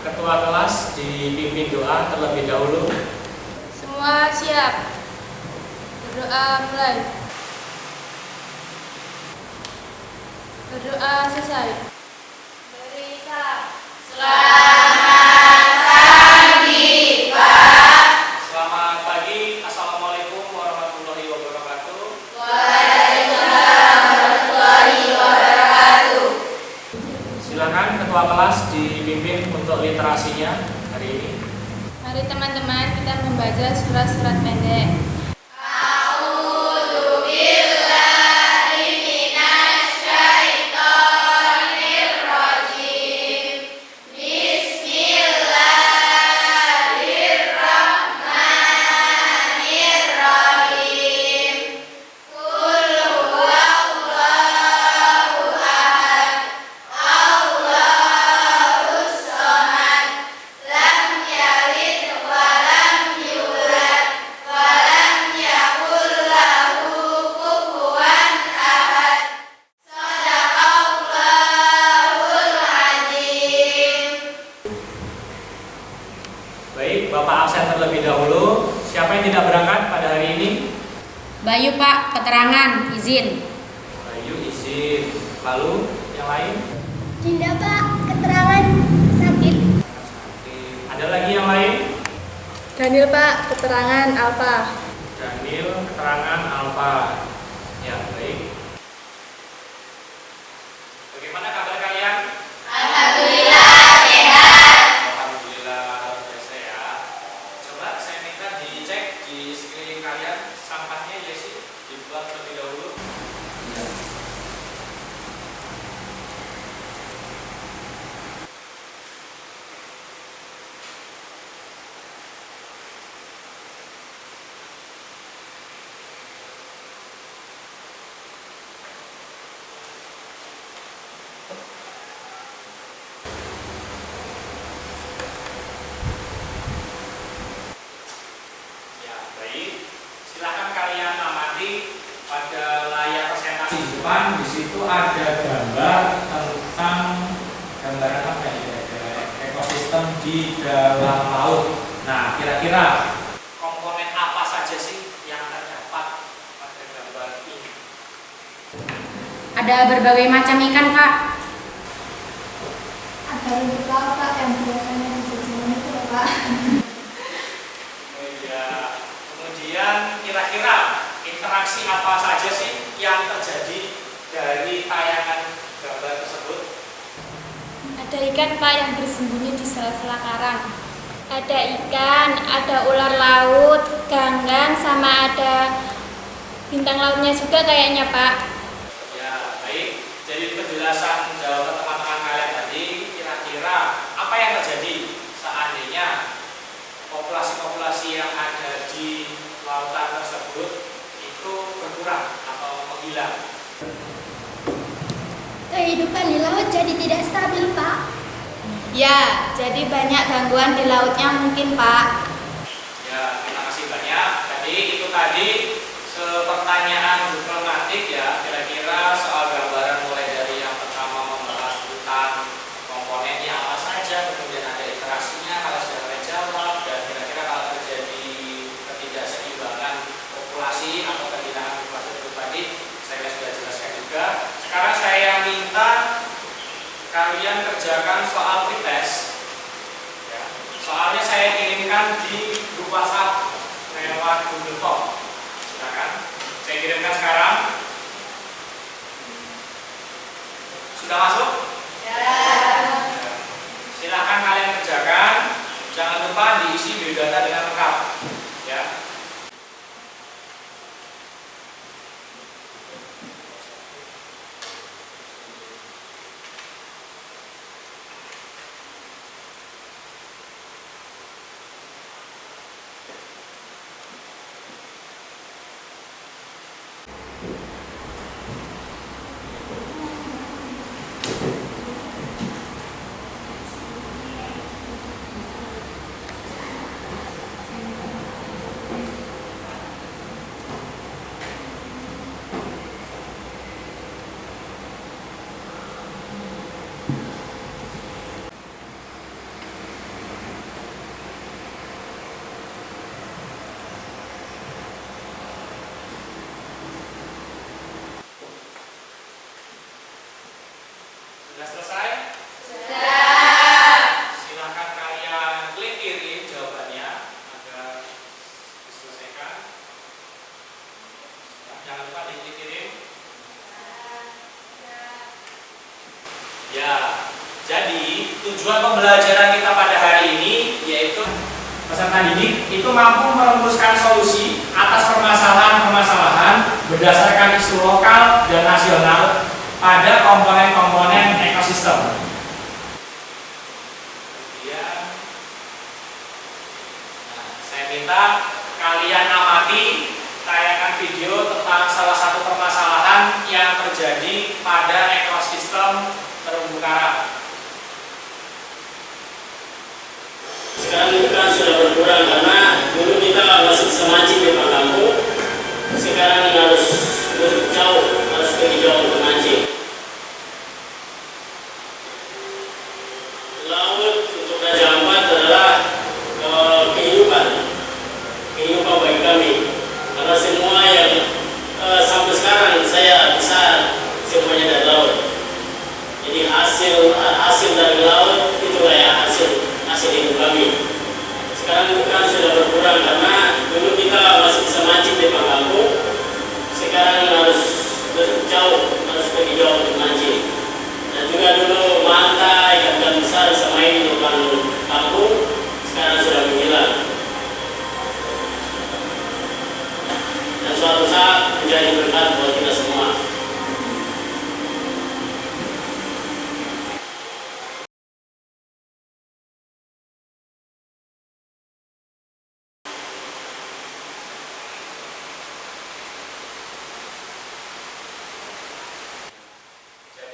ketua kelas dipimpin doa terlebih dahulu. Semua siap. Berdoa mulai. Berdoa selesai. Beri salam. Selamat pagi, Pak. Selamat pagi. Assalamualaikum warahmatullahi wabarakatuh. Waalaikumsalam warahmatullahi wabarakatuh. Silakan ketua kelas dipimpin untuk literasinya hari ini. Mari teman-teman kita membaca surat-surat pendek. Baik, Bapak absen terlebih dahulu. Siapa yang tidak berangkat pada hari ini? Bayu Pak, keterangan, izin. Bayu izin. Lalu yang lain? Dinda Pak, keterangan sakit. Ada lagi yang lain? Daniel Pak, keterangan Alfa. Daniel, keterangan Alfa. Ya, baik. Bagaimana kabar kalian? Alhamdulillah sehat. Alhamdulillah luar biasa ya. Coba saya minta dicek di sekeliling kalian sampahnya ya sih dibuat terlebih dahulu. Ya. Ya, baik. Silakan kalian amati pada layar presentasi di depan. Di situ ada gambar tentang gambaran apa ya? Ada ekosistem di dalam laut. Nah, kira-kira komponen apa saja sih yang terdapat pada gambar ini? Ada berbagai macam ikan, Pak. Ada rumput laut Pak yang biasanya dijajanan itu ya Pak. Oh iya. Kemudian kira-kira interaksi apa saja sih yang terjadi dari tayangan gambar tersebut? Ada ikan Pak yang bersembunyi di sela-sela karang. Ada ikan, ada ular laut, ganggang, sama ada bintang lautnya juga kayaknya Pak. Ya, baik. Jadi penjelasan jawaban teman-teman kalian tadi, kira-kira apa yang terjadi seandainya populasi-populasi yang ada di lautan tersebut itu berkurang atau menghilang? Kehidupan di laut jadi tidak stabil Pak. Ya, jadi banyak gangguan di lautnya mungkin Pak. Ya, terima kasih banyak. Jadi itu tadi pertanyaan diplomatik ya, kira-kira soal gambaran mulai dari yang pertama membahas tentang komponennya apa saja, kemudian ada interaksinya kalau sudah terjawab, dan kira-kira kalau terjadi ketidakseimbangan populasi atau kehilangan populasi itu tadi saya sudah jelaskan juga. Sekarang saya minta kalian kerjakan soal pretest ya. Soalnya saya kirimkan di grup WhatsApp lewat Google Form. Silakan saya kirimkan sekarang. Sudah masuk? Ya. Silakan kalian kerjakan. Jangan lupa diisi biodata dengan lengkap ya. peserta didik itu mampu merumuskan solusi atas permasalahan-permasalahan berdasarkan isu lokal dan nasional pada komponen-komponen ekosistem. Kemudian, saya minta kalian amati tayangan video tentang salah satu permasalahan yang terjadi pada ekosistem terumbu karang. Sekarang kita sudah berkurang karena dulu kita masih bisa mancing di kampung, sekarang harus jauh, harus pergi jauh untuk mancing. Laut untuk Raja Ampat adalah kehidupan bagi kami, karena semua yang sampai sekarang saya bisa semuanya dari laut. Jadi hasil dari laut itulah ya hasil hidup kami. Sekarang bukan sudah berkurang karena dulu kita masih bisa mancing di kampung, sekarang harus jauh, harus pergi jauh untuk mancing. Dan juga dulu manta, ikan besar sama ini di depan kampung, sekarang sudah menghilang. Dan suatu saat menjadi berkat buat kita semua.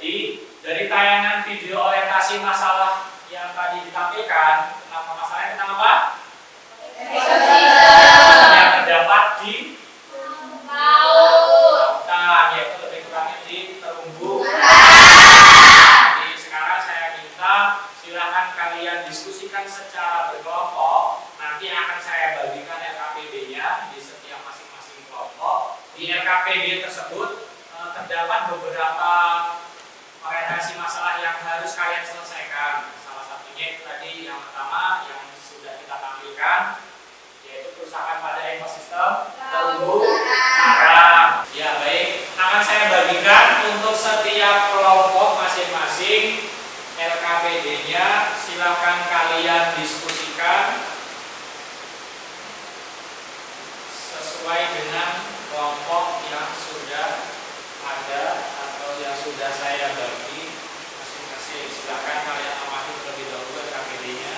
Jadi, dari tayangan video orientasi masalah yang tadi ditampilkan, tentang masalahnya tentang apa? Yang terdapat di lautan, yaitu lebih kurangnya di terumbu. Jadi, sekarang saya minta silakan kalian diskusikan secara berkelompok. Nanti akan saya bagikan LKPD-nya di setiap masing-masing kelompok. Di LKPD tersebut terdapat beberapa orientasi masalah yang harus kalian selesaikan. Salah satunya itu tadi yang pertama yang sudah kita tampilkan, yaitu kerusakan pada ekosistem terumbu karang. Ya baik, akan saya bagikan untuk setiap kelompok masing-masing LKPD-nya. Silakan kalian diskusikan sesuai dengan kelompok yang sudah ada atau yang sudah saya bagi masing-masing. Silakan kalian amati terlebih dahulu LKPD-nya.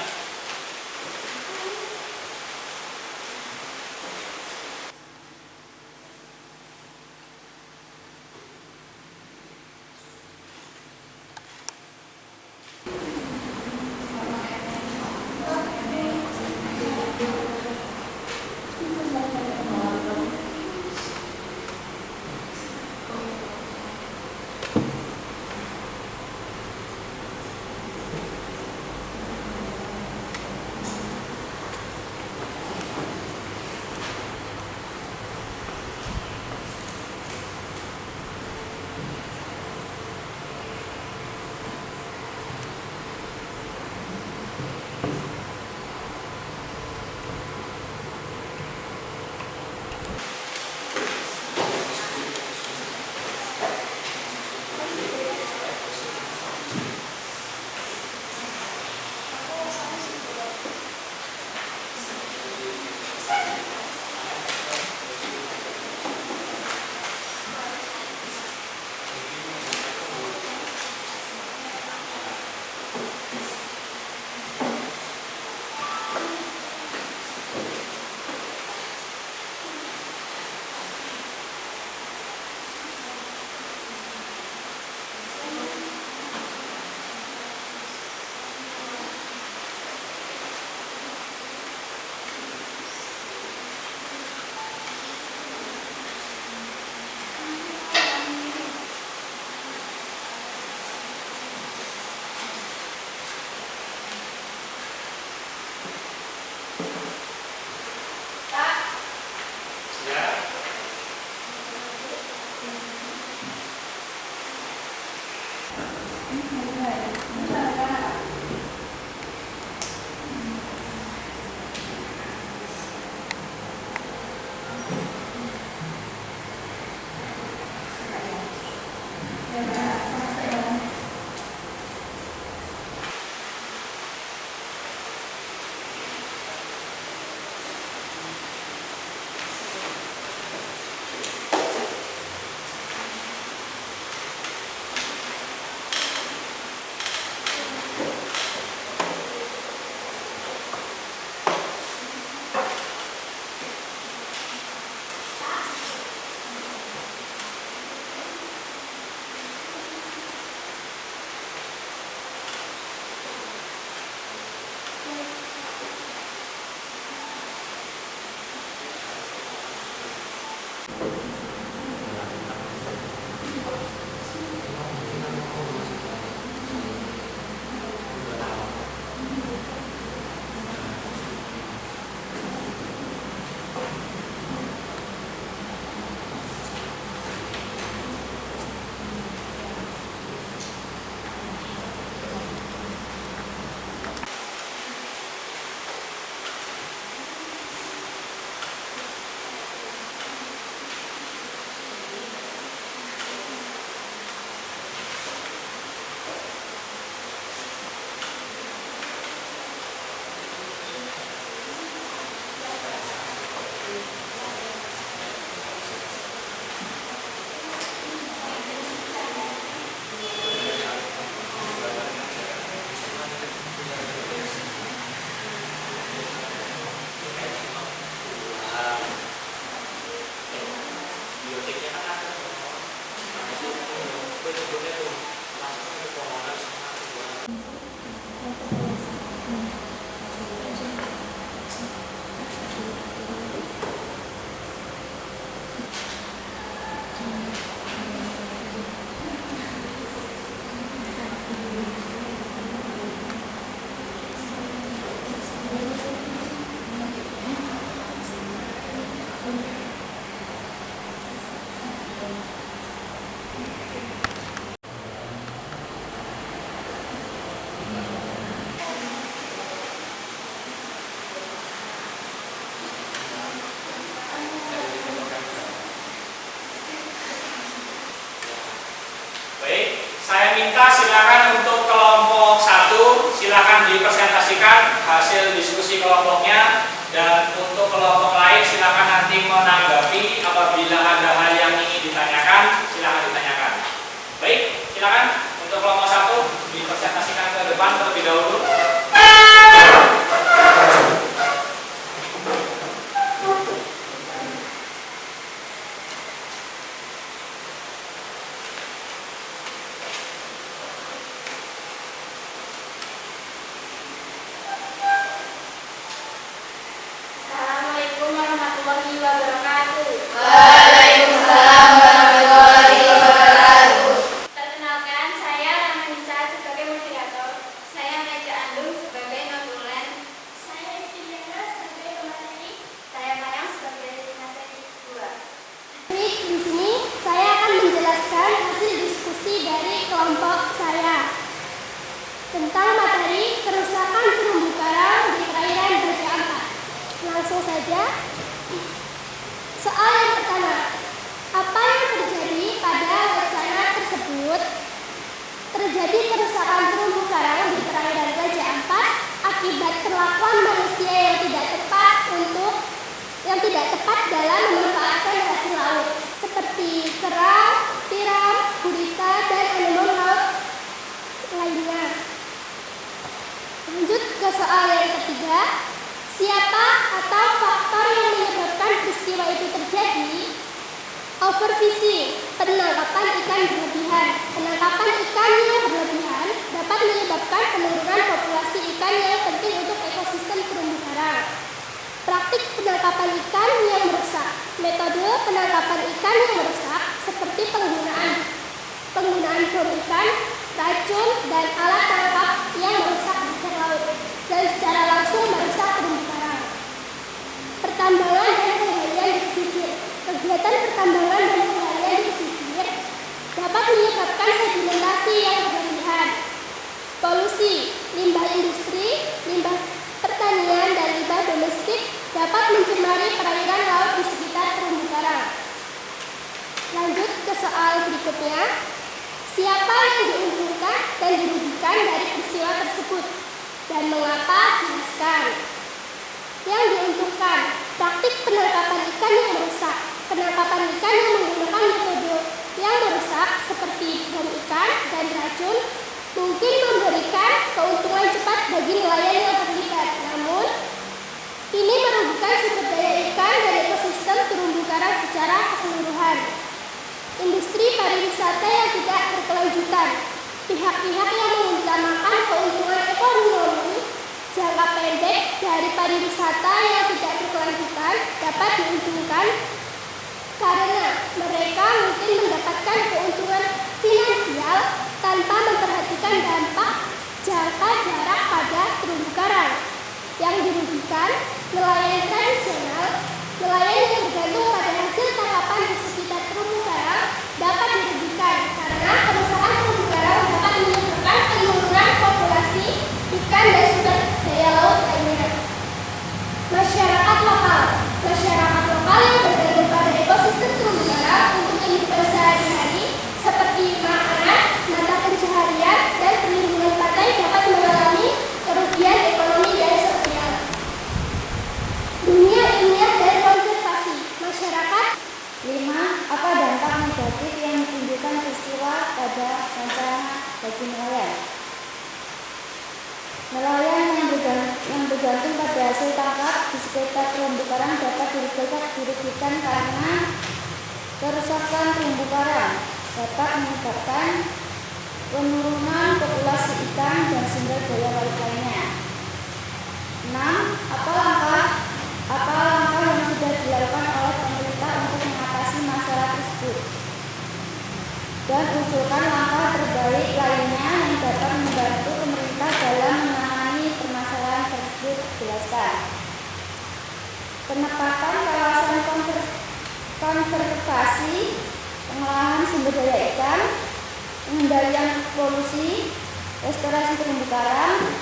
melihat perlakuan manusia yang tidak tepat dalam memanfaatkan hasil laut, seperti kerang, tiram, gurita, dan anemon laut lainnya. Lanjut ke soal yang ketiga. Siapa atau faktor yang menyebabkan peristiwa itu terjadi? Overfishing, penangkapan ikan berlebihan. Penangkapan ikan yang berlebihan dapat menyebabkan penurunan populasi ikan yang penting untuk ekosistem terumbu karang. Praktik penangkapan ikan yang merusak. Metode penangkapan ikan yang merusak seperti penggunaan bom ikan, racun, dan alat tangkap yang merusak dasar laut dan secara langsung merusak terumbu karang. Pertambangan dan penggalian di pesisir. Kegiatan pertambangan dan penggalian di pesisir dapat menyebabkan sedimentasi yang berlebihan. Polusi, limbah industri, limbah pertanian, dan limbah domestik dapat mencemari perairan laut di sekitar terumbu karang. Lanjut ke soal berikutnya. Siapa yang diuntungkan dan dirugikan dari peristiwa tersebut dan mengapa? Jelaskan. Yang diuntungkan, praktik penangkapan ikan yang merusak. Penangkapan ikan yang menggunakan metode yang merusak seperti bom ikan dan racun mungkin memberikan keuntungan cepat bagi nelayan yang terlibat. Namun, ini merugikan sumber daya ikan dan ekosistem terumbu karang secara keseluruhan. Industri pariwisata yang tidak berkelanjutan. Pihak-pihak yang mengutamakan keuntungan ekonomi jangka pendek dari pariwisata yang tidak berkelanjutan dapat diuntungkan karena mereka mungkin mendapatkan keuntungan finansial tanpa memperhatikan dampak jangka jarak pada terumbu karang. Yang dirugikan, nelayan tradisional, nelayan yang bergantung pada hasil tangkapan di sekitar terumbu karang dapat dirugikan karena kerusakan terumbu karang dapat menyebabkan penurunan populasi ikan dan sumber daya laut lainnya. Masyarakat lokal yang bergantung pada ekosistem terumbu karang untuk kehidupan sehari-hari seperti makanan, mata pencaharian, dan perlindungan pantai dapat mengalami kerugian ekonomi dan sosial. Dunia ilmiah dan konservasi masyarakat. 5. Apa dampak negatif yang ditimbulkan peristiwa pada rencana bagi nelayan? Nelayan yang bergantung pada hasil tangkap di sekitar terumbu karang dapat dirugikan karena kerusakan terumbu karang dapat menyebabkan penurunan populasi ikan dan sumber daya laut lainnya. 6. Apa langkah yang sudah dilakukan oleh pemerintah untuk mengatasi masalah tersebut? Dan usulkan langkah terbaik lainnya yang dapat membantu pemerintah dalam menangani permasalahan tersebut. Jelaskan. Penempatan kawasan konservasi, pengolahan sumber daya ikan, pengendalian polusi, restorasi terumbu karang,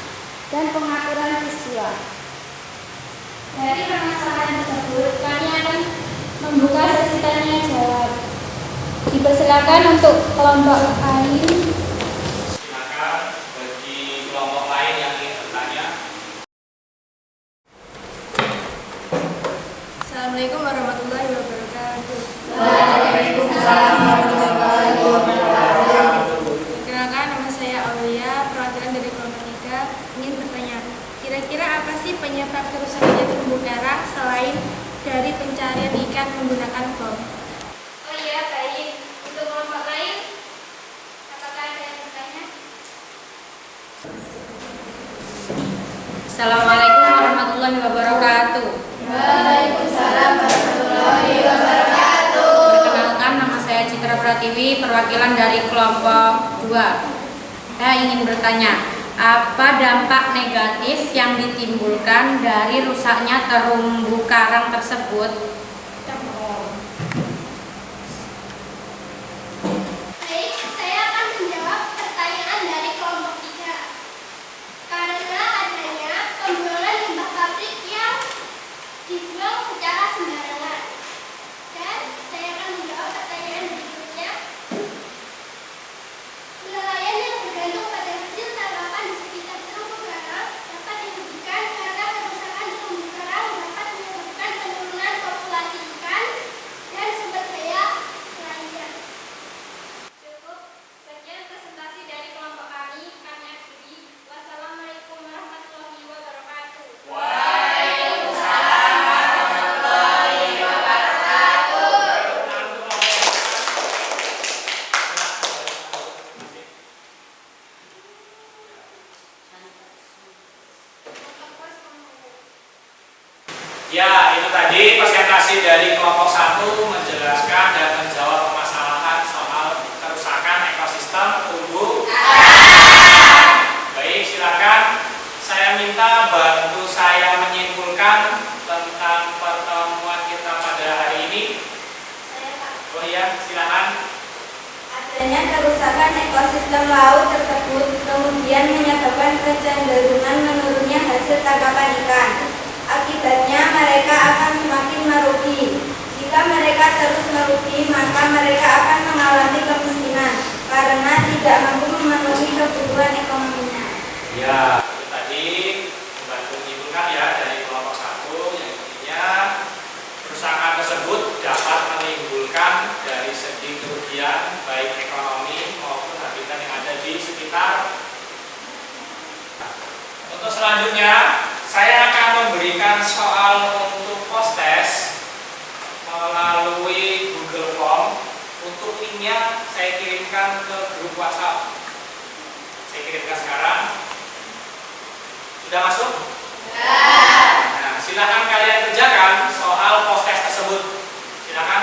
dan pengaturan peristiwa. Dari permasalahan tersebut, kami akan membuka sesi tanya jawab. Dipersilakan untuk kelompok lain. Silakan bagi kelompok lain yang ingin bertanya. Assalamualaikum warahmatullahi wabarakatuh. Waalaikumsalam warahmatullahi wabarakatuh. Perkenalkan, nama saya Aulia, perwakilan dari kelompok 3, ingin bertanya, kira-kira apa sih penyebab kerusakannya terumbu karang selain dari pencarian ikan menggunakan bom? Oh iya, baik. Untuk kelompok lain, apakah ada yang bertanya? Assalamualaikum warahmatullahi wabarakatuh. Waalaikumsalam warahmatullahi wabarakatuh. Perkenalkan, nama saya Citra Pratiwi, perwakilan dari kelompok 2. Saya ingin bertanya, apa dampak negatif yang ditimbulkan dari rusaknya terumbu karang tersebut? Baik, saya akan menjawab pertanyaan dari kelompok 3. Karena adanya pembuangan limbah pabrik yang dibuang secara sembarangan. Dan saya akan menjawab pertanyaan berikutnya. Nelayan yang bergantung pada hasil tangkapan di sekitar terumbu karang dapat dirugikan Ya, itu tadi presentasi dari kelompok 1 menjelaskan dan menjawab permasalahan soal kerusakan ekosistem tumbuh. Baik, silakan. Saya minta bantu saya menyimpulkan tentang pertemuan kita pada hari ini. Oh iya, silakan. Adanya kerusakan ekosistem laut tersebut kemudian menyebabkan kecenderungan menurunnya hasil tangkapan ikan. Akibatnya mereka akan semakin merugi. Jika mereka terus merugi, maka mereka akan mengalami kemiskinan karena tidak mampu memenuhi kebutuhan ekonominya. Ya, itu tadi membantu menyimpulkan ya dari kelompok 1 yang intinya kerusakan tersebut dapat menimbulkan dari segi kerugian baik ekonomi maupun habitat yang ada di sekitar. Untuk selanjutnya saya akan memberikan soal untuk post-test melalui Google Form. Untuk linknya saya kirimkan ke grup WhatsApp. Saya kirimkan sekarang. Sudah masuk? Nah, silakan kalian kerjakan soal post-test tersebut. Silakan.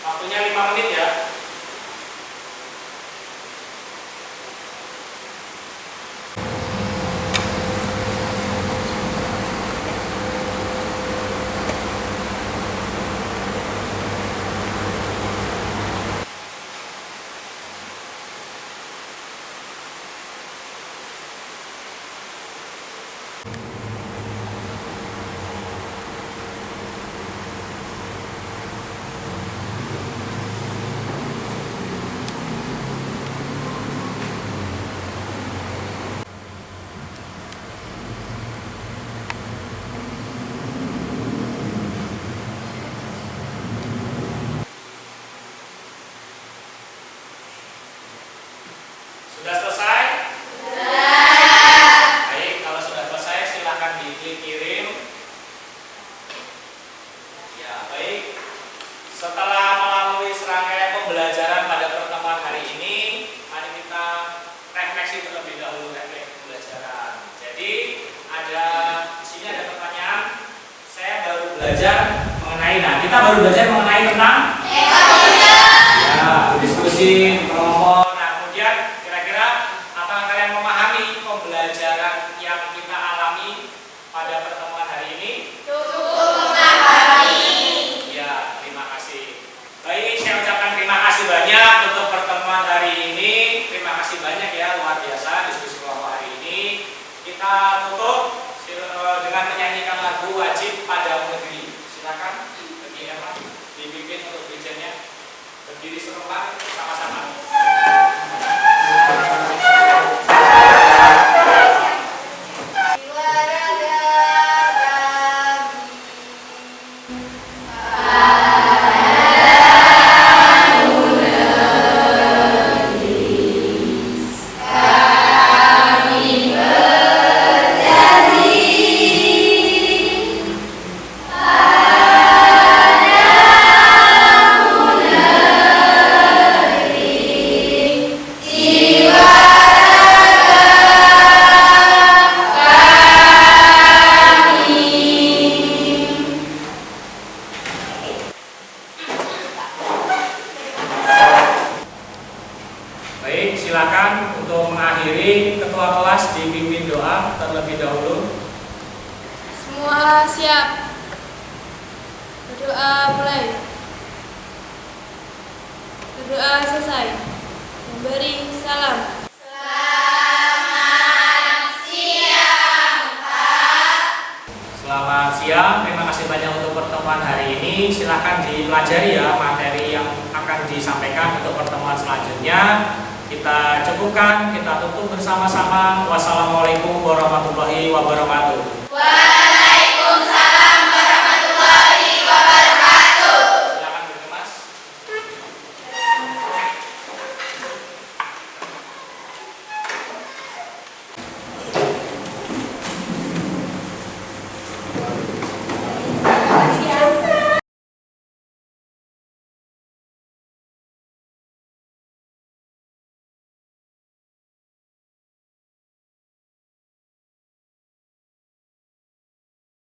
Waktunya 5 menit ya. Sudah selesai? Baik, kalau sudah selesai silahkan diklik kirim. Ya, baik. Setelah melalui serangkaian pembelajaran pada pertemuan hari ini, mari kita refleksi terlebih dahulu refleksi pembelajaran. Jadi, di sini ada pertanyaan. Saya baru belajar mengenai, kita baru belajar mengenai tentang ya, diskusi kelompok. Nah, kemudian apakah kalian memahami pembelajaran yang kita alami pada pertemuan hari ini? Cukup memahami. Ya, terima kasih. Baik, saya ucapkan terima kasih banyak untuk pertemuan hari ini. Terima kasih banyak ya, luar biasa diskusi kelompok hari ini. Kita tutup dengan menyanyikan lagu Wajib Padamu Negeri. Silakan bagi Emma dipimpin untuk bijennya. Berdiri serempak sama-sama. Baik, silakan untuk mengakhiri ketua kelas dipimpin doa terlebih dahulu. Semua siap. Berdoa mulai. Berdoa selesai. Memberi salam. Selamat siang, terima kasih banyak untuk pertemuan hari ini. Silakan dipelajari ya materi yang akan disampaikan untuk pertemuan selanjutnya. Kita cukupkan, kita tutup bersama-sama. Wassalamualaikum warahmatullahi wabarakatuh.